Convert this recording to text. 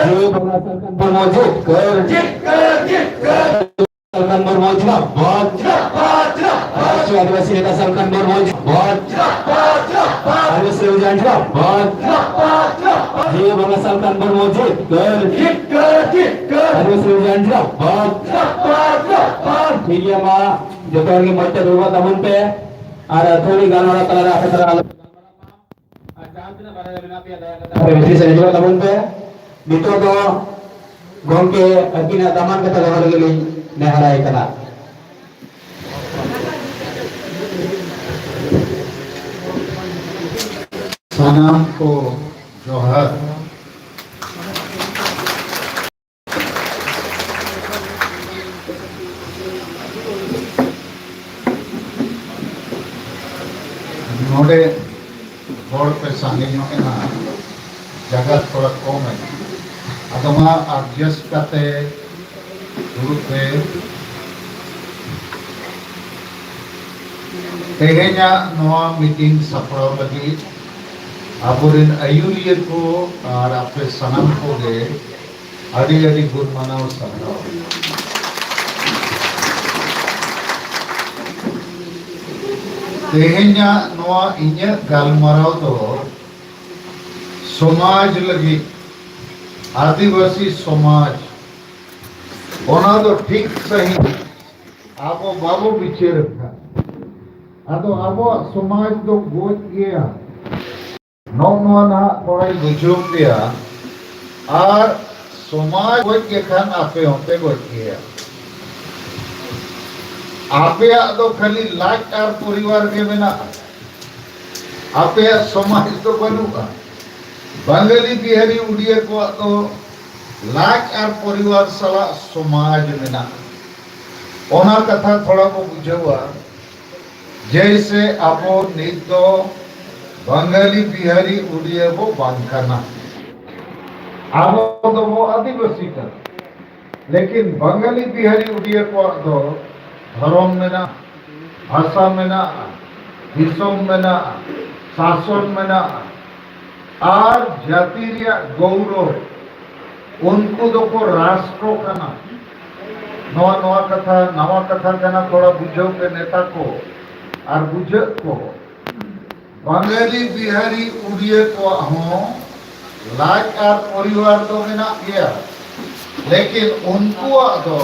Jika merasakan berwujud asalkan berwujud Raja Adivasi Netra asalkan berwujud Adivasi Hujan Jika mengasalkan berwujud Adivasi Hujan Media ma joto lagi baca dua tahun pe ada thodi galmara kalara akatara Menteri saya juga tahun pe dito do gongke agina taman kata lagi neharai kana सलाम को जोहर नोडे board पे सांगे no एना जगत थोड़ा कम है अदमा adjust करते group पे तेहेnya नोआ meeting सफल लगी आबोरिन आयुरिया को और आपके सनम को गे आदि आदि गुण मनाओ सराव तेहेnya नोआ इन्या गालमराव तो समाज लगी आदिवासी समाज ओना तो ठीक सही आपो बाबू पीछे रखा आदो आबो समाज तो गोच गया नौ ना थोड़ा बुझुक दिया और समाज गोच के खान आपे होते गोच गया आपे तो खाली लाख और परिवार के बिना आपे समाज तो बनुगा बंगाली बिहारी उड़िया को तो लाख और परिवार सला समाज बिना ओना कथा थोड़ा को बुझुआ जैसे आपो नितो बंगाली बिहारी उड़िया वो बांधना आपो तो वो आदिवासी का लेकिन बंगाली बिहारी उड़िया को तो धर्म में ना भाषा में ना दिसोम में ना शासन में ना और जाति गौरव उनको तो को राष्ट्र का ना नवा कथा का ना थोड़ा बुझो के नेता को और बुझत को बंगाली बिहारी उड़िया को हों लाख और परिवार तो मेना गया लेकिन उनको तो